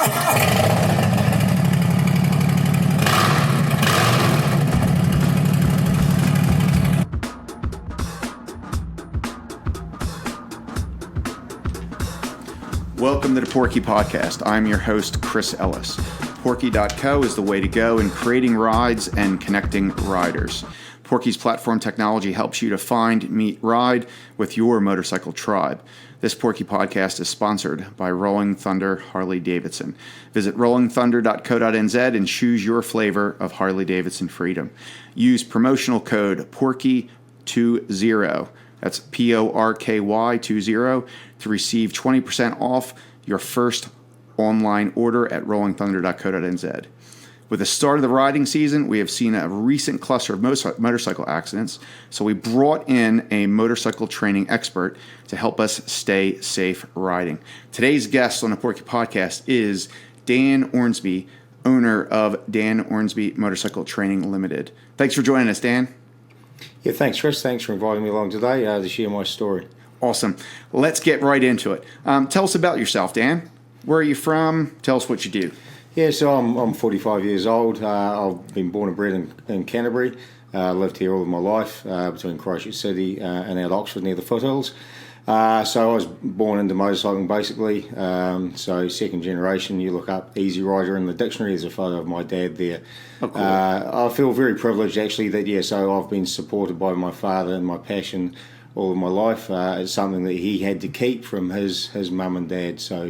Welcome to the Porky Podcast. I'm your host, Chris Ellis. Porky.co is the way to go in creating rides and connecting riders. Porky's platform technology helps you to find, meet, ride with your motorcycle tribe. This Porky Podcast is sponsored by Rolling Thunder Harley-Davidson. Visit rollingthunder.co.nz and choose your flavor of Harley-Davidson Freedom. Use promotional code PORKY20. That's PORKY20 to receive 20% off your first online order at rollingthunder.co.nz. With the start of the riding season, we have seen a recent cluster of motorcycle accidents, so we brought in a motorcycle training expert to help us stay safe riding. Today's guest on the Porky Podcast is Dan Ornsby, owner of Dan Ornsby Motorcycle Training Limited. Thanks for joining us, Dan. Yeah, thanks, Chris. Thanks for inviting me along today to share my story. Awesome. Let's get right into it. Tell us about yourself, Dan. Where are you from? Tell us what you do. Yeah, so I'm 45 years old. I've been born and bred in Canterbury. Lived here all of my life between Christchurch City and out Oxford near the foothills. So I was born into motorcycling basically. So second generation, you look up Easy Rider in the dictionary, there's a photo of my dad there. Oh, cool. I feel very privileged actually that, so I've been supported by my father and my passion all of my life. It's something that he had to keep from his mum and dad, so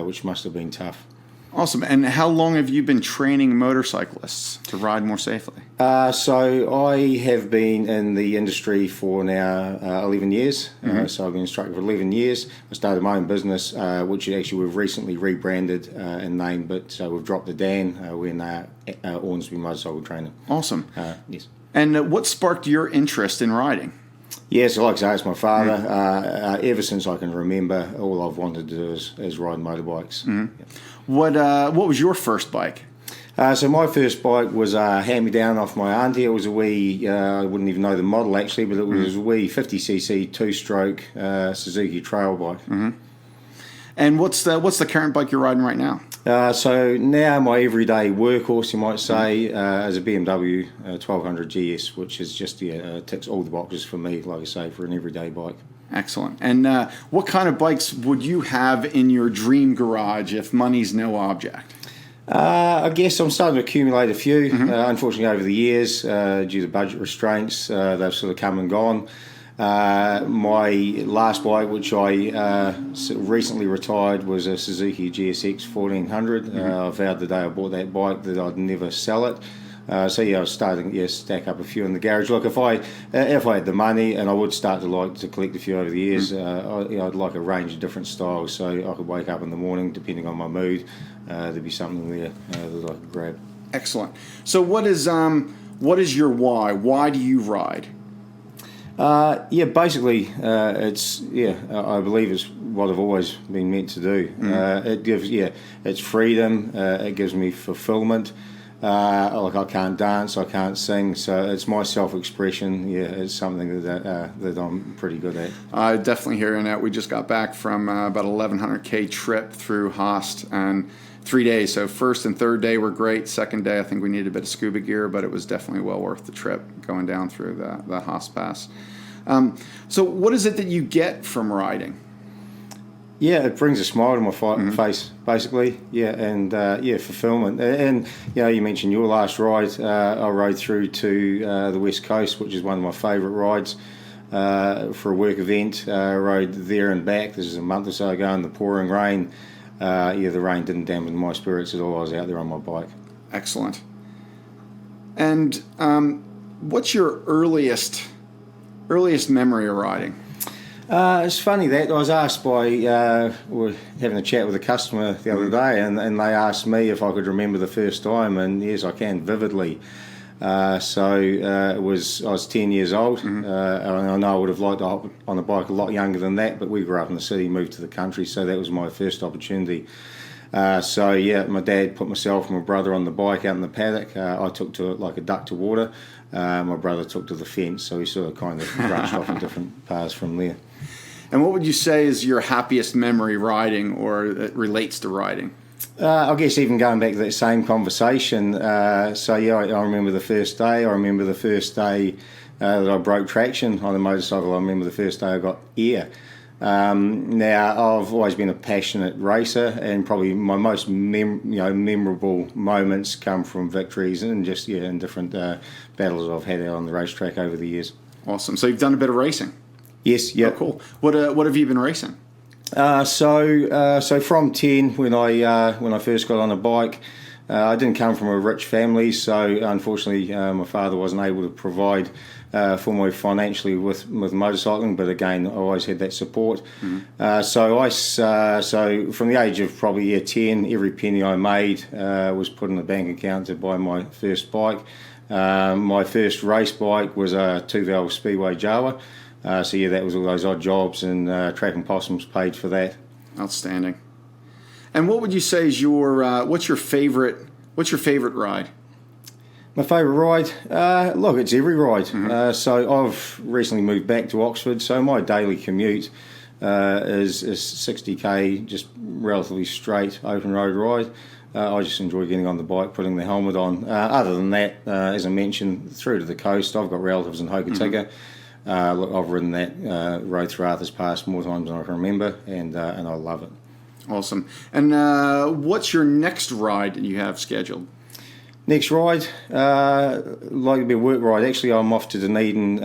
which must have been tough. Awesome. And how long have you been training motorcyclists to ride more safely? So I have been in the industry for now 11 years. So I've been an instructor for 11 years. I started my own business, which actually we've recently rebranded and named, but so we've dropped the Dan. We're now Ornsby Motorcycle Training. Awesome. Yes. And what sparked your interest in riding? Yeah, so like I say, it's my father. Ever since I can remember, all I've wanted to do is ride motorbikes. Mm-hmm. Yeah. What was your first bike? So my first bike was a hand-me-down off my auntie. It was a wee, I wouldn't even know the model actually, but it was a wee 50cc two-stroke Suzuki trail bike. Mm-hmm. And what's the current bike you're riding right now? So now my everyday workhorse, you might say, is a BMW 1200 GS, which is just ticks all the boxes for me, like I say, for an everyday bike. Excellent. And what kind of bikes would you have in your dream garage if money's no object? I guess I'm starting to accumulate a few. Unfortunately, over the years, due to budget restraints, they've sort of come and gone. My last bike, which I recently retired, was a Suzuki GSX 1400. I vowed the day I bought that bike that I'd never sell it. I was starting to stack up a few in the garage. Look, if I had the money, and I would start to collect a few over the years, I'd like a range of different styles, so I could wake up in the morning, depending on my mood, there'd be something there that I could grab. Excellent. So what is your why? Why do you ride? Basically, I believe it's what I've always been meant to do. It gives, it's freedom. It gives me fulfillment. I can't dance, I can't sing, so it's my self-expression. It's something that I'm pretty good at. I definitely hear you that. We just got back from about 1,100K trip through Haast, and 3 days. So first and third day were great. Second day, I think we needed a bit of scuba gear, but it was definitely well worth the trip going down through the Haast Pass. So what is it that you get from riding? Yeah, it brings a smile to my face, basically. Fulfillment. And you mentioned your last ride. I rode through to the West Coast, which is one of my favourite rides for a work event. I rode there and back. This is a month or so ago in the pouring rain. The rain didn't dampen my spirits at all. I was out there on my bike. Excellent. And what's your earliest memory of riding? It's funny that I was asked by, we were having a chat with a customer the other day, and they asked me if I could remember the first time, and yes, I can vividly. I was 10 years old. And I know I would have liked to hop on a bike a lot younger than that, but we grew up in the city, moved to the country, so that was my first opportunity. My dad put myself and my brother on the bike out in the paddock. I took to it like a duck to water. My brother took to the fence, so we sort of kind of branched off in different paths from there. And what would you say is your happiest memory riding, or that relates to riding? I guess even going back to that same conversation, so yeah, I remember the first day. I remember the first day that I broke traction on a motorcycle. I remember the first day I got air. Now, I've always been a passionate racer, and probably my most memorable moments come from victories and just in different battles I've had out on the racetrack over the years. Awesome. So you've done a bit of racing. Yes. Yeah. Oh, cool. What have you been racing? So from 10, when I first got on a bike, I didn't come from a rich family, so unfortunately my father wasn't able to provide for me financially with motorcycling. But again, I always had that support. Mm-hmm. So from the age of probably 10, every penny I made was put in the bank account to buy my first bike. My first race bike was a 2-valve Speedway Jawa. So yeah, that was all those odd jobs, and trapping possums paid for that. Outstanding. And what would you say is your what's your favorite ride? My favourite ride? Look, it's every ride. Mm-hmm. So I've recently moved back to Oxford, so my daily commute is 60k, just relatively straight open road ride. I just enjoy getting on the bike, putting the helmet on. Other than that, as I mentioned, through to the coast, I've got relatives in Hokitika. Mm-hmm. Look, I've ridden that road through Arthur's Pass more times than I can remember, and I love it. Awesome. And what's your next ride that you have scheduled? Next ride, likely to be a work ride. Actually, I'm off to Dunedin,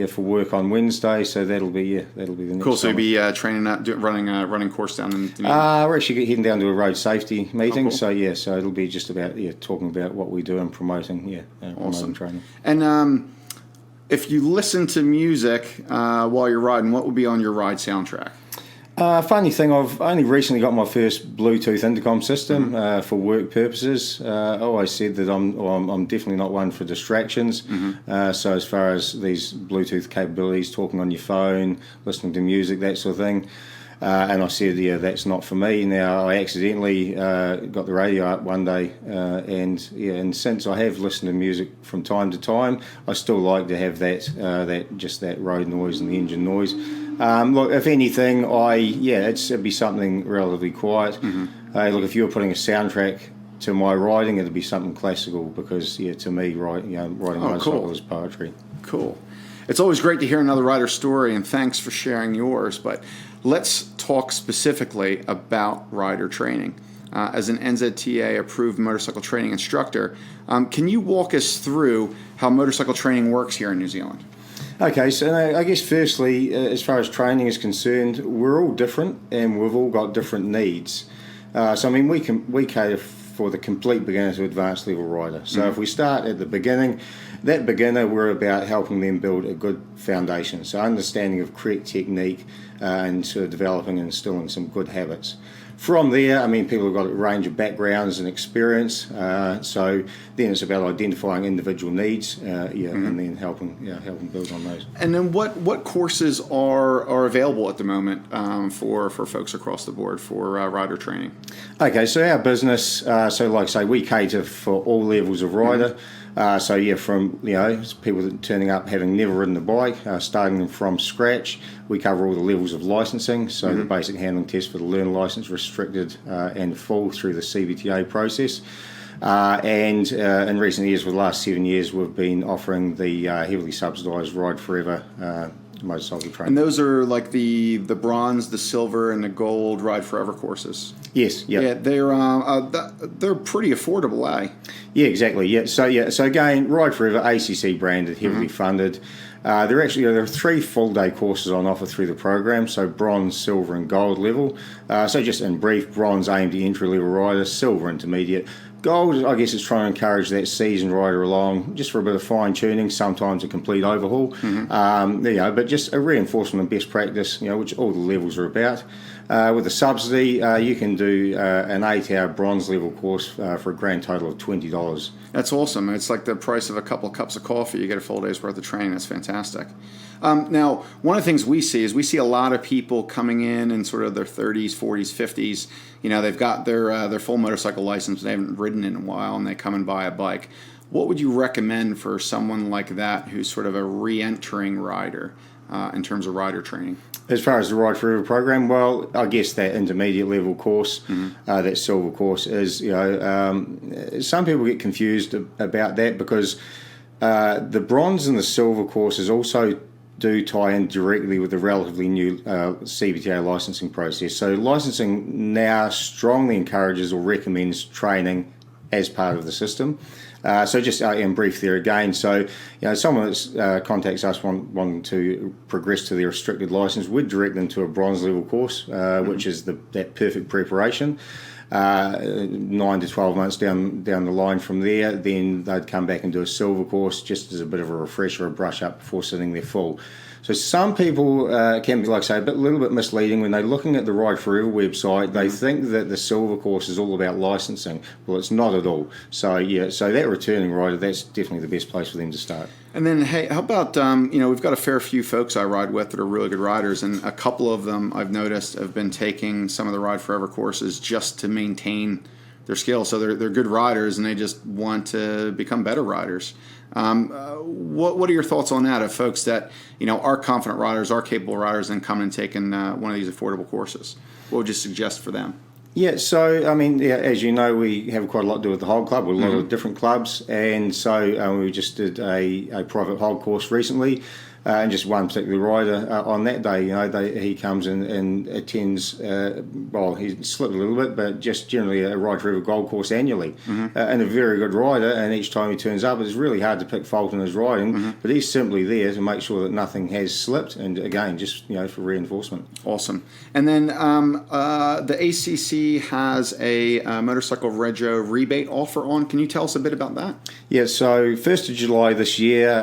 for work on Wednesday, so that'll be the next. Cool. So you'll be training out, running course down in Dunedin. We're actually heading down to a road safety meeting. Oh, cool. So it'll be just about talking about what we do and promoting awesome. Training. And if you listen to music while you're riding, what would be on your ride soundtrack? Funny thing, I've only recently got my first Bluetooth intercom system for work purposes. I always said that I'm definitely not one for distractions. Mm-hmm. So as far as these Bluetooth capabilities, talking on your phone, listening to music, that sort of thing. And I said, that's not for me. Now, I accidentally got the radio up one day, and since I have listened to music from time to time, I still like to have that road noise and the engine noise. Look, if anything, it'd be something relatively quiet. Mm-hmm. Look, if you were putting a soundtrack to my riding, it'd be something classical, because to me, riding motorcycle is poetry. Cool. It's always great to hear another rider's story, and thanks for sharing yours. But let's talk specifically about rider training. As an NZTA-approved motorcycle training instructor, can you walk us through how motorcycle training works here in New Zealand? Okay, so I guess firstly, as far as training is concerned, we're all different and we've all got different needs. We cater for the complete beginner to advanced level rider. So if we start at the beginning, that beginner, we're about helping them build a good foundation. So understanding of correct technique and sort of developing and instilling some good habits. From there, people have got a range of backgrounds and experience. So then it's about identifying individual needs, and then helping build on those. And then what courses are available at the moment for folks across the board for rider training? Okay, so our business, we cater for all levels of rider. From people turning up having never ridden a bike, starting them from scratch. We cover all the levels of licensing, so the basic handling test for the learner license, restricted and full through the CBTA process. And in recent years, for the last 7 years, we've been offering the heavily subsidised Ride Forever motorcycle training. And those are like the bronze, the silver, and the gold Ride Forever courses. Yes. Yep. Yeah. They're pretty affordable, eh? Yeah, exactly. Yeah. So again, Ride Forever, ACC branded, heavily funded. There are 3 full-day courses on offer through the program, so bronze, silver and gold level. So just in brief, bronze aimed at entry-level riders, silver intermediate. Gold, I guess, is trying to encourage that seasoned rider along, just for a bit of fine-tuning, sometimes a complete overhaul. But just a reinforcement of best practice, which all the levels are about. With the subsidy, you can do an 8-hour bronze level course for a grand total of $20. That's awesome. It's like the price of a couple of cups of coffee. You get a full day's worth of training. That's fantastic. Now, one of the things we see a lot of people coming in sort of their 30s, 40s, 50s. They've got their full motorcycle license, they haven't ridden in a while, and they come and buy a bike. What would you recommend for someone like that who's sort of a re-entering rider? in terms of rider training? As far as the Ride Forever program, well, I guess that intermediate level course, that silver course, is, some people get confused about that because the bronze and the silver courses also do tie in directly with the relatively new CBTA licensing process. So licensing now strongly encourages or recommends training as part of the system. So just in brief there again, so someone that contacts us wanting to progress to their restricted license, we'd direct them to a bronze level course, which is that perfect preparation. 9 to 12 months down the line from there, then they'd come back and do a silver course just as a bit of a refresher, a brush up before sitting there full. So some people can be, like I say, a little bit misleading when they're looking at the Ride Forever website. They think that the silver course is all about licensing. Well, it's not at all. So so that returning rider, that's definitely the best place for them to start. And then, hey, how about, we've got a fair few folks I ride with that are really good riders, and a couple of them I've noticed have been taking some of the Ride Forever courses just to maintain their skills. So they're good riders, and they just want to become better riders. What are your thoughts on that, of folks that, are confident riders, are capable riders, and come and taking one of these affordable courses? What would you suggest for them? Yeah, so, as you know, we have quite a lot to do with the hog club, with a lot of different clubs, and so we just did a private hog course recently, and just one particular rider on that day, he comes in and attends, he's slipped a little bit, but just generally a Ride Forever Gold course annually, and a very good rider, and each time he turns up, it's really hard to pick fault in his riding, but he's simply there to make sure that nothing has slipped, and again, just, for reinforcement. Awesome. And then the ACC has a motorcycle rego rebate offer on. Can you tell us a bit about that? Yeah, so 1st of July this year,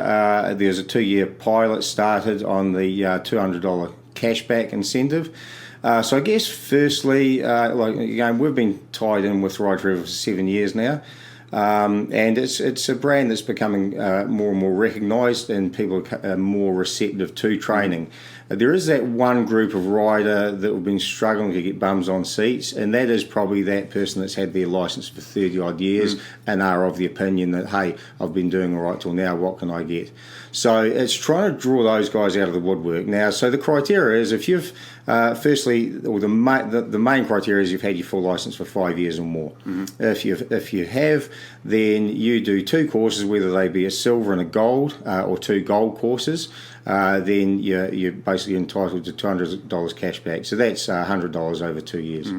there's a 2-year pilot started on the $200 cashback incentive. So I guess firstly, we've been tied in with Ride Forever for 7 years now. And it's a brand that's becoming more and more recognised, and people are more receptive to training. There is that one group of rider that have been struggling to get bums on seats, and that is probably that person that's had their licence for 30 odd years and are of the opinion that, hey, I've been doing all right till now, what can I get? So it's trying to draw those guys out of the woodwork. Now, so the criteria is, if you've the main criteria is you've had your full licence for 5 years or more. If you have, then you do 2 courses, whether they be a silver and a gold, or 2 gold courses. Then you're basically entitled to $200 cash back. So that's $100 over 2 years.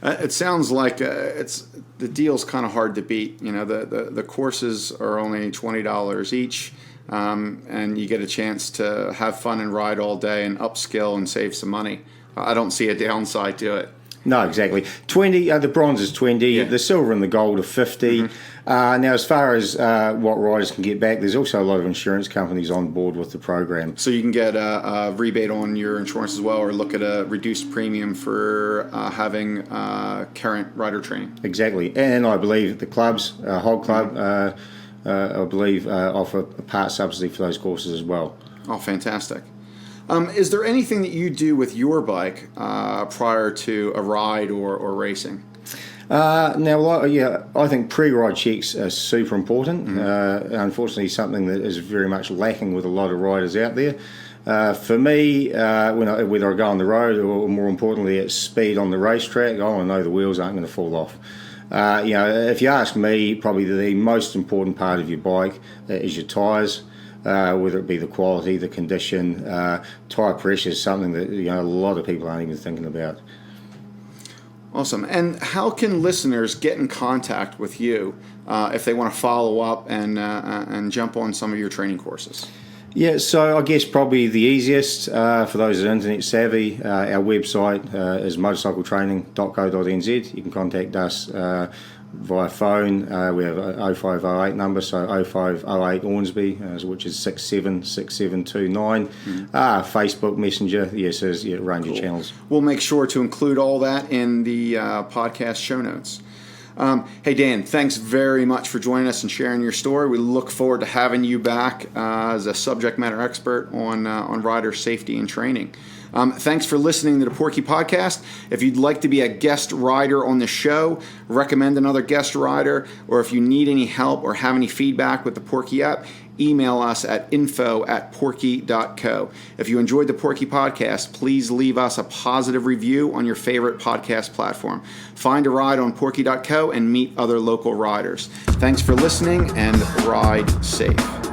It sounds like the deal's kind of hard to beat. The courses are only $20 each. And you get a chance to have fun and ride all day and upskill and save some money. I don't see a downside to it. No, exactly. 20. The bronze is 20. The silver and the gold are 50. Now, as far as what riders can get back, there's also a lot of insurance companies on board with the program. So you can get a rebate on your insurance as well, or look at a reduced premium for having current rider training. Exactly. And I believe the clubs, Hog Club, I believe offer a part subsidy for those courses as well. Oh, fantastic. Is there anything that you do with your bike prior to a ride or racing? I think pre-ride checks are super important. Unfortunately, something that is very much lacking with a lot of riders out there. For me, whether I go on the road or, more importantly, at speed on the racetrack, I want to know the wheels aren't going to fall off. If you ask me, probably the most important part of your bike is your tyres. Whether it be the quality, the condition, tyre pressure is something that a lot of people aren't even thinking about. Awesome. And how can listeners get in contact with you if they want to follow up and jump on some of your training courses? Yeah, so I guess probably the easiest for those that are internet savvy, our website is motorcycletraining.co.nz. You can contact us via phone. We have a 0508 number, so 0508 Ornsby, which is 676729. Facebook Messenger, yes, there's a range of channels. We'll make sure to include all that in the podcast show notes. Hey, Dan, thanks very much for joining us and sharing your story. We look forward to having you back as a subject matter expert on rider safety and training. Thanks for listening to the Porky Podcast. If you'd like to be a guest rider on the show, recommend another guest rider, or if you need any help or have any feedback with the Porky app, email us at info@porky.co. If you enjoyed the Porky podcast, please leave us a positive review on your favorite podcast platform. Find a ride on porky.co and meet other local riders. Thanks for listening, and ride safe.